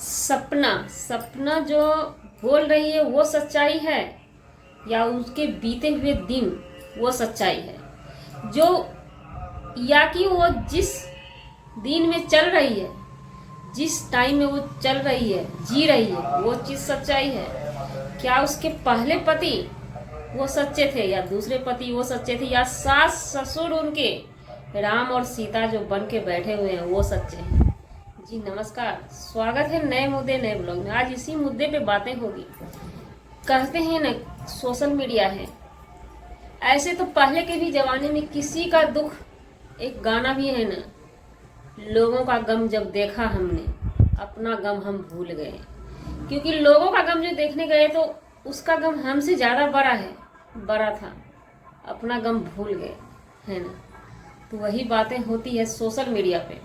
सपना सपना जो बोल रही है वो सच्चाई है या उसके बीते हुए दिन वो सच्चाई है, जो या कि वो जिस दिन में चल रही है, जिस टाइम में वो चल रही है, जी रही है, वो चीज़ सच्चाई है। क्या उसके पहले पति वो सच्चे थे या दूसरे पति वो सच्चे थे, या सास ससुर उनके राम और सीता जो बन के बैठे हुए हैं वो सच्चे हैं। जी नमस्कार, स्वागत है नए मुद्दे नए ब्लॉग में। आज इसी मुद्दे पे बातें होगी। कहते हैं ना, सोशल मीडिया है, ऐसे तो पहले के भी जमाने में किसी का दुख, एक गाना भी है ना, लोगों का गम जब देखा हमने अपना गम हम भूल गए। क्योंकि लोगों का गम जो देखने गए तो उसका गम हमसे ज़्यादा बड़ा था, अपना गम भूल गए, है ना। तो वही बातें होती है सोशल मीडिया पे।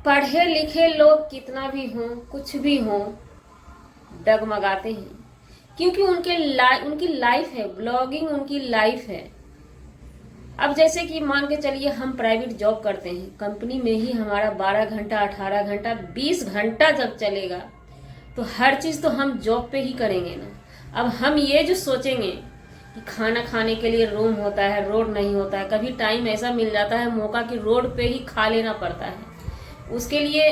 पढ़े लिखे लोग कितना भी हों, कुछ भी हों, डगमगाते हैं, क्योंकि उनकी लाइफ है, ब्लॉगिंग उनकी लाइफ है। अब जैसे कि मान के चलिए हम प्राइवेट जॉब करते हैं, कंपनी में ही हमारा 12 घंटा 18 घंटा 20 घंटा जब चलेगा तो हर चीज़ तो हम जॉब पे ही करेंगे ना। अब हम ये जो सोचेंगे कि खाना खाने के लिए रूम होता है, रोड नहीं होता है, कभी टाइम ऐसा मिल जाता है मौका कि रोड पे ही खा लेना पड़ता है, उसके लिए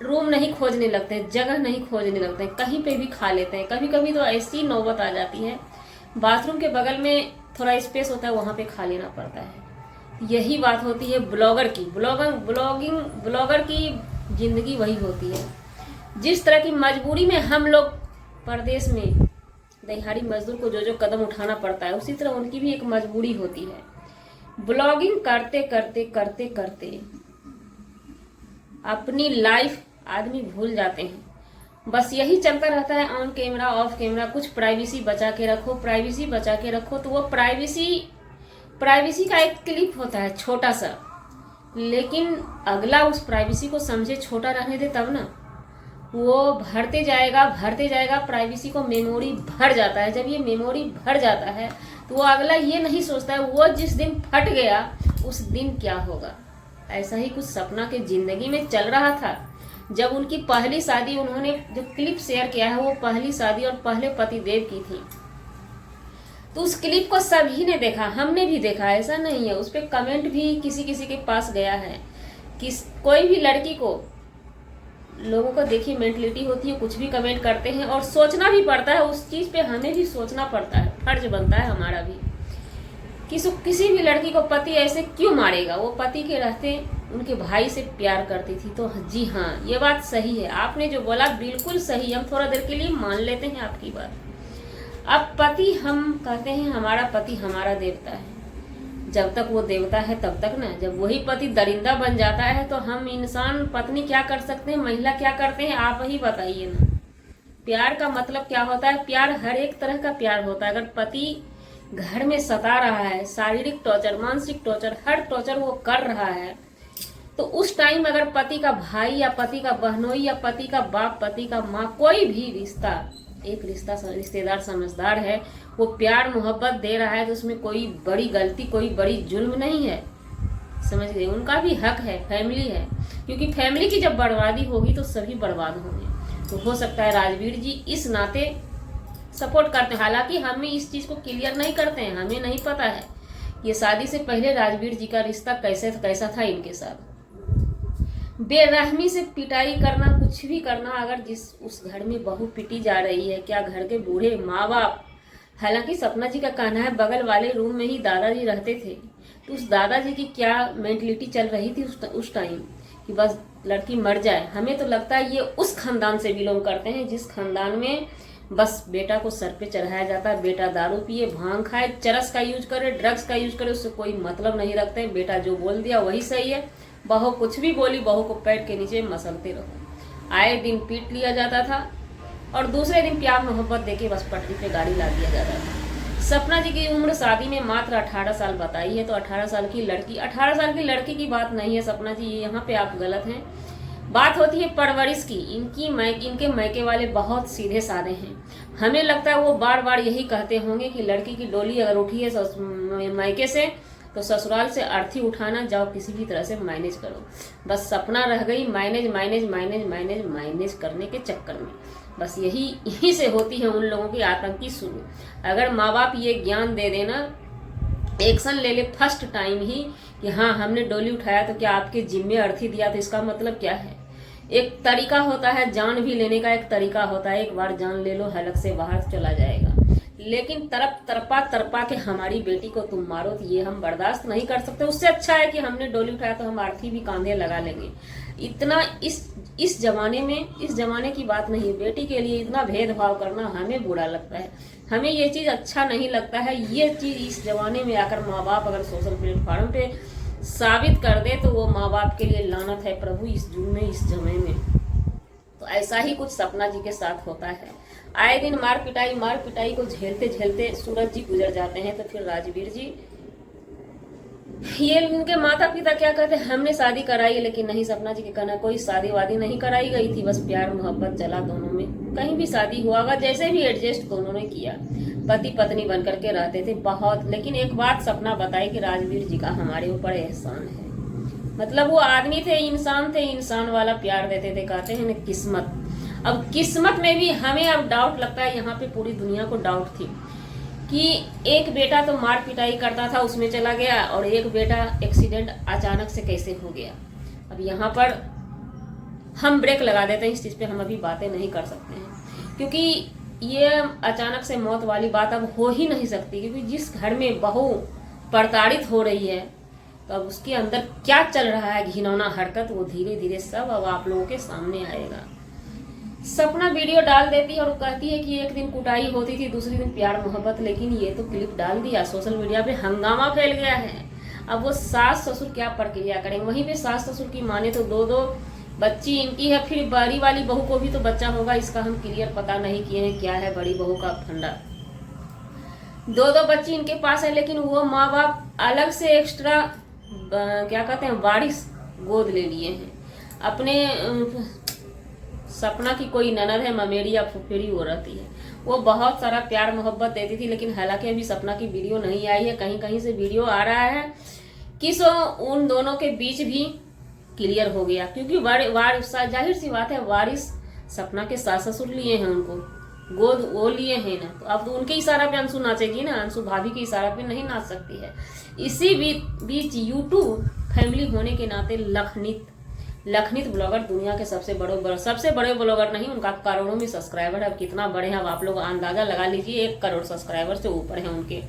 रूम नहीं खोजने लगते हैं, जगह नहीं खोजने लगते हैं, कहीं पे भी खा लेते हैं। कभी कभी तो ऐसी नौबत आ जाती है, बाथरूम के बगल में थोड़ा स्पेस होता है, वहाँ पे खा लेना पड़ता है। यही बात होती है ब्लॉगर की, ब्लॉगर की जिंदगी वही होती है। जिस तरह की मजबूरी में हम लोग परदेश में दिहाड़ी मजदूर को जो कदम उठाना पड़ता है, उसी तरह उनकी भी एक मजबूरी होती है। ब्लॉगिंग करते करते करते करते अपनी लाइफ आदमी भूल जाते हैं। बस यही चलता रहता है, ऑन कैमरा ऑफ कैमरा, कुछ प्राइवेसी बचा के रखो, प्राइवेसी बचा के रखो। तो वो प्राइवेसी का एक क्लिप होता है छोटा सा, लेकिन अगला उस प्राइवेसी को समझे छोटा रहने दे तब ना। वो भरते जाएगा, प्राइवेसी को मेमोरी भर जाता है। जब ये मेमोरी भर जाता है तो वो अगला ये नहीं सोचता है वो जिस दिन फट गया उस दिन क्या होगा। ऐसा ही कुछ सपना के जिंदगी में चल रहा था। जब उनकी पहली शादी, उन्होंने जो क्लिप शेयर किया है वो पहली शादी और पहले पतिदेव की थी, तो उस क्लिप को सभी ने देखा, हमने भी देखा, ऐसा नहीं है। उस पर कमेंट भी किसी किसी के पास गया है कि कोई भी लड़की को, लोगों को देखिए मेंटलिटी होती है, कुछ भी कमेंट करते हैं और सोचना भी पड़ता है उस चीज पे, हमें भी सोचना पड़ता है, फर्ज बनता है हमारा भी। किसी भी लड़की को पति ऐसे क्यों मारेगा। वो पति के रहते उनके भाई से प्यार करती थी। तो जी हाँ, ये बात सही है, आपने जो बोला बिल्कुल सही। हम थोड़ा देर के लिए मान लेते हैं आपकी बात। अब पति, हम कहते हैं हमारा पति हमारा देवता है, जब तक वो देवता है तब तक ना। जब वही पति दरिंदा बन जाता है तो हम इंसान पत्नी क्या कर सकते हैं, महिला क्या करते हैं, आप ही बताइए ना। प्यार का मतलब क्या होता है? प्यार हर एक तरह का प्यार होता है। अगर पति घर में सता रहा है, शारीरिक टॉर्चर, मानसिक टॉर्चर, हर टॉर्चर वो कर रहा है, तो उस टाइम अगर पति का भाई या पति का बहनोई या पति का बाप, पति का माँ, कोई भी रिश्ता, एक रिश्तेदार समझदार है, वो प्यार मोहब्बत दे रहा है, तो उसमें कोई बड़ी गलती, कोई बड़ी जुल्म नहीं है। समझ गए? उनका भी हक है, फैमिली है, क्योंकि फैमिली की जब बर्बादी होगी तो सभी बर्बाद होंगे। तो हो सकता है राजवीर जी इस नाते सपोर्ट करते हैं। हालांकि हमें इस चीज को क्लियर नहीं करते हैं, हमें नहीं पता है ये शादी से पहले राजवीर जी का रिश्ता कैसा था इनके साथ। बेरहमी से पिटाई करना, कुछ भी करना, अगर उस घर में बहू पिटी जा रही है, क्या घर के बूढ़े माँ बाप, हालांकि सपना जी का कहना है बगल वाले रूम में ही दादाजी रहते थे, तो उस दादाजी की क्या मेंटलिटी चल रही थी उस टाइम कि बस लड़की मर जाए। हमें तो लगता है ये उस खानदान से बिलोंग करते हैं जिस खानदान में बस बेटा को सर पे चढ़ाया जाता है, बेटा दारू पिए, भांग खाए, चरस का यूज करे, ड्रग्स का यूज करे, उससे कोई मतलब नहीं रखते हैं। बेटा जो बोल दिया वही सही है, बहू कुछ भी बोली, बहू को पैर के नीचे मसलते रहो। आए दिन पीट लिया जाता था और दूसरे दिन प्यार मोहब्बत देके बस पटरी पे गाड़ी ला दिया जाता था। सपना जी की उम्र शादी में मात्र 18 साल बताई है, तो 18 साल की लड़की की बात नहीं है सपना जी, यहाँ पे आप गलत हैं। बात होती है परवरिश की। इनके मैके वाले बहुत सीधे साधे हैं। हमें लगता है वो बार बार यही कहते होंगे कि लड़की की डोली अगर उठी है मैके से तो ससुराल से अर्थी उठाना, जाओ किसी भी तरह से मैनेज करो। बस सपना रह गई manage manage manage manage manage करने के चक्कर में। बस यही से होती है उन लोगों की आतंकी शुरू। अगर माँ बाप ये ज्ञान दे देना, एक्शन ले ले फर्स्ट टाइम ही कि हाँ हमने डोली उठाया तो क्या आपके जिम्मे अर्थी दिया, तो इसका मतलब क्या है? एक तरीका होता है जान भी लेने का, एक तरीका होता है एक बार जान ले लो हलक से बाहर चला जाएगा। लेकिन तरपा के हमारी बेटी को तुम मारो, तो ये हम बर्दाश्त नहीं कर सकते। उससे अच्छा है कि हमने डोली उठाया तो हम अर्थी भी कांधे लगा लेंगे। इतना इस जमाने की बात नहीं। बेटी के लिए इतना भेदभाव करना हमें बुरा लगता है, हमें ये चीज अच्छा नहीं लगता है। ये चीज इस जमाने में आकर माँ बाप अगर सोशल प्लेटफॉर्म पे साबित कर दे तो वो माँ बाप के लिए लानत है प्रभु इस जुग में, इस समय में। तो ऐसा ही कुछ सपना जी के साथ होता है। आए दिन मार पिटाई को झेलते झेलते सूरज जी गुजर जाते हैं। तो फिर राजवीर जी, ये उनके माता पिता क्या कहते हैं, हमने शादी कराई, लेकिन नहीं, सपना जी के कहना कोई शादी वादी नहीं कराई गई थी, बस प्यार मोहब्बत चला दोनों में। कहीं भी शादी हुआ होगा, जैसे भी एडजस्ट दोनों ने किया, पति पत्नी बन करके रहते थे बहुत। लेकिन एक बात सपना बताई कि राजवीर जी का हमारे ऊपर एहसान है। मतलब वो आदमी थे, इंसान वाला प्यार देते थे। कहते हैं ना किस्मत। अब किस्मत में भी हमें अब डाउट लगता है, यहाँ पे पूरी दुनिया को डाउट थी कि एक बेटा तो मार पिटाई करता था उसमें चला गया, और एक बेटा एक्सीडेंट अचानक से कैसे हो गया। अब यहाँ पर हम ब्रेक लगा देते हैं, इस चीज़ पे हम अभी बातें नहीं कर सकते हैं, क्योंकि ये अचानक से मौत वाली बात अब हो ही नहीं सकती। क्योंकि जिस घर में बहू प्रताड़ित हो रही है, तो अब उसके अंदर क्या चल रहा है घिनौना हरकत, वो धीरे धीरे सब अब आप लोगों के सामने आएगा। सपना वीडियो डाल देती है और कहती है कि एक दिन कुटाई होती थी, दूसरे दिन प्यार मोहब्बत, लेकिन ये तो क्लिप डाल दिया, सोशल मीडिया पे हंगामा फैल गया है। अब वो सास ससुर क्या प्रक्रिया करेंगे। वहीं पे सास ससुर की माने तो दो बच्ची इनकी है, फिर बड़ी वाली बहू को भी तो बच्चा होगा, इसका हम क्लियर पता नहीं किए हैं क्या है बड़ी बहू का फंडा। दो बच्ची इनके पास है, लेकिन वो माँ बाप अलग से एक्स्ट्रा क्या कहते हैं वारिस गोद ले लिए हैं। अपने सपना की कोई ननद है, ममेरी या फुफेरी वो रहती है, वो बहुत सारा प्यार मोहब्बत देती थी। लेकिन हालांकि अभी सपना की वीडियो नहीं आई है, कहीं कहीं से वीडियो आ रहा है कि उन दोनों के बीच भी क्लियर हो गया। क्योंकि जाहिर सी बात है, वारिस सपना के सास ससुर लिए हैं, उनको गोद वो लिए हैं ना, तो अब तो उनके इशारा पे अंशु नाचेगी ना, अंशु भाभी के इशारा पे नहीं नाच सकती है। इसी बीच यूट्यूब फैमिली होने के नाते लखनित ब्लॉगर दुनिया के सबसे बड़े ब्लॉगर नहीं, उनका करोड़ों में सब्सक्राइबर है। अब कितना बड़े हैं अब आप लोग अंदाजा लगा लीजिए, 1 करोड़ सब्सक्राइबर से ऊपर है उनके।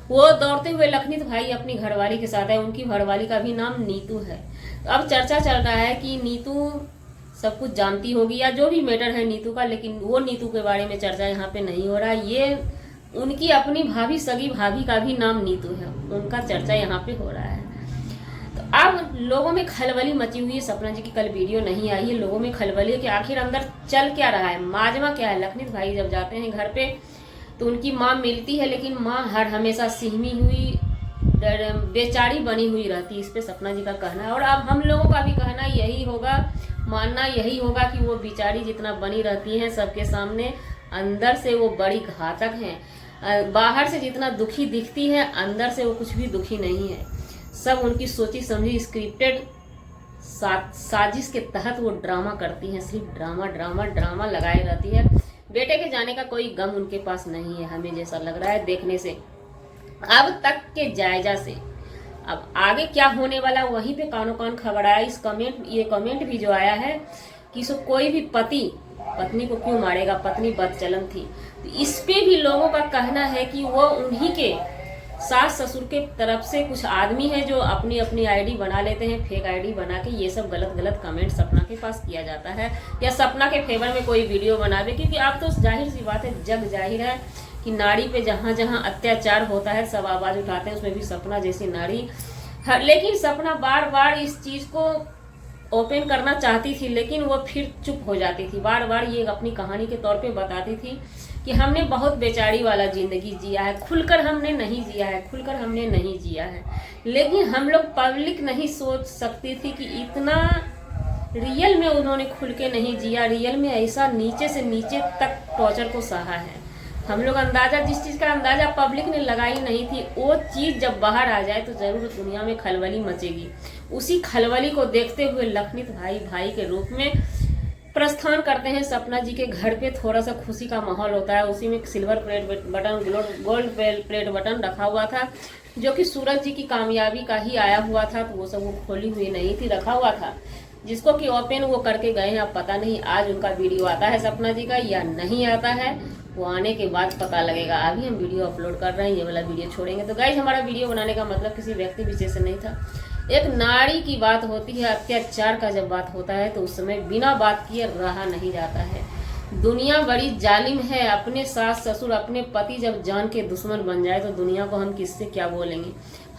वो दौड़ते हुए लखनित भाई अपनी घरवाली के साथ है, उनकी घरवाली का भी नाम नीतू है। तो अब चर्चा चल रहा है कि नीतू सब कुछ जानती होगी या जो भी मैटर है नीतू का, लेकिन वो नीतू के बारे में चर्चा यहाँ पे नहीं हो रहा है। ये उनकी अपनी भाभी, सगी भाभी का भी नाम नीतू है, उनका चर्चा यहाँ पे हो रहा है। तो अब लोगों में खलबली मची हुई है। सपना जी की कल वीडियो नहीं आई है, लोगों में खलबली है कि आखिर अंदर चल क्या रहा है, माजमा क्या है। लखनित भाई जब जाते हैं घर पे तो उनकी माँ मिलती है, लेकिन माँ हर हमेशा सिहमी हुई बेचारी बनी हुई रहती है, इस पे सपना जी का कहना है। और अब हम लोगों का भी कहना यही होगा, मानना यही होगा कि वो बेचारी जितना बनी रहती हैं सबके सामने, अंदर से वो बड़ी घातक हैं। बाहर से जितना दुखी दिखती है, अंदर से वो कुछ भी दुखी नहीं है। सब उनकी सोची समझी स्क्रिप्टेड साजिश के तहत वो ड्रामा करती हैं, सिर्फ ड्रामा लगाए रहती है। बेटे के जाने का कोई गम उनके पास नहीं है, हमें जैसा लग रहा है देखने से, अब तक के जायजा से। अब आगे क्या होने वाला वहीं पे कानों कान खबर आया। ये कमेंट भी जो आया है कि कोई भी पति पत्नी को क्यों मारेगा, पत्नी बदचलन थी। तो इस पे भी लोगों का कहना है कि वो उन्हीं के सास ससुर के तरफ से कुछ आदमी है जो अपनी आईडी बना लेते हैं, फेक आईडी बना के ये सब गलत कमेंट सपना के पास किया जाता है, या सपना के फेवर में कोई वीडियो बनावे। क्योंकि अब तो जाहिर सी बात है, जग जाहिर है कि नारी पे जहाँ जहाँ अत्याचार होता है सब आवाज उठाते हैं, उसमें भी सपना जैसी नारी। लेकिन सपना बार इस चीज को ओपन करना चाहती थी, लेकिन वो फिर चुप हो जाती थी। बार ये अपनी कहानी के तौर पे बताती थी कि हमने बहुत बेचारी वाला जिंदगी जिया है, खुलकर हमने नहीं जिया है। लेकिन हम लोग पब्लिक नहीं सोच सकती थी कि इतना रियल में उन्होंने खुल के नहीं जिया, रियल में ऐसा नीचे से नीचे तक टॉर्चर को सहा है। हम लोग अंदाजा, जिस चीज का अंदाजा पब्लिक ने लगाई नहीं थी, वो चीज जब बाहर आ जाए तो जरूर दुनिया में खलबली मचेगी। उसी खलबली को देखते हुए लखनीत भाई भाई के रूप में प्रस्थान करते हैं सपना जी के घर पे। थोड़ा सा खुशी का माहौल होता है, उसी में silver plate button, gold plate button रखा हुआ था, जो कि सूरज जी की कामयाबी का ही आया हुआ था। तो वो सब वो खोली हुई नहीं थी, रखा हुआ था, जिसको कि ओपन वो करके गए हैं। अब पता नहीं आज उनका वीडियो आता है सपना जी का या नहीं आता है, वो आने के बाद पता लगेगा। अभी हम वीडियो अपलोड कर रहे हैं, ये वाला वीडियो छोड़ेंगे। तो गाइस, हमारा वीडियो बनाने का मतलब किसी व्यक्ति विशेष से नहीं था। एक नारी की बात होती है, अत्याचार का जब बात होता है तो उस समय बिना बात किए रहा नहीं जाता है। दुनिया बड़ी जालिम है। अपने सास ससुर, अपने पति जब जान के दुश्मन बन जाए तो दुनिया को हम किससे क्या बोलेंगे।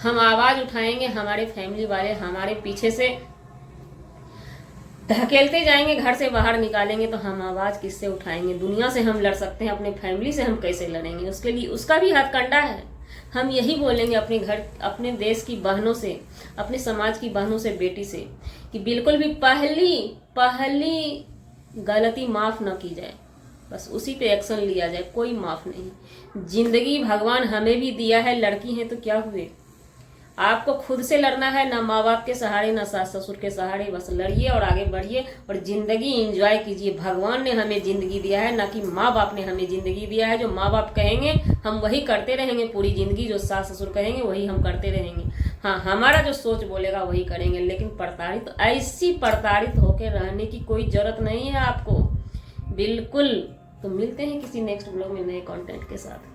हम आवाज उठाएंगे, हमारे फैमिली वाले हमारे पीछे से धकेलते जाएंगे, घर से बाहर निकालेंगे, तो हम आवाज किससे उठाएंगे। दुनिया से हम लड़ सकते हैं, अपने फैमिली से हम कैसे लड़ेंगे। उसके लिए उसका भी हथकंडा है। हम यही बोलेंगे अपने घर, अपने देश की बहनों से, अपने समाज की बहनों से, बेटी से, कि बिल्कुल भी पहली गलती माफ न की जाए, बस उसी पे एक्शन लिया जाए, कोई माफ नहीं। जिंदगी भगवान हमें भी दिया है, लड़की है तो क्या हुए, आपको खुद से लड़ना है, ना माँ बाप के सहारे ना सास ससुर के सहारे। बस लड़िए और आगे बढ़िए और जिंदगी एंजॉय कीजिए। भगवान ने हमें जिंदगी दिया है, ना कि माँ बाप ने हमें जिंदगी दिया है। जो माँ बाप कहेंगे हम वही करते रहेंगे पूरी जिंदगी, जो सास ससुर कहेंगे वही हम करते रहेंगे। हाँ, हमारा जो सोच बोलेगा वही करेंगे। लेकिन ऐसी प्रताड़ित होकर रहने की कोई जरूरत नहीं है आपको, बिल्कुल। तो मिलते हैं किसी नेक्स्ट ब्लॉग में नए कंटेंट के साथ।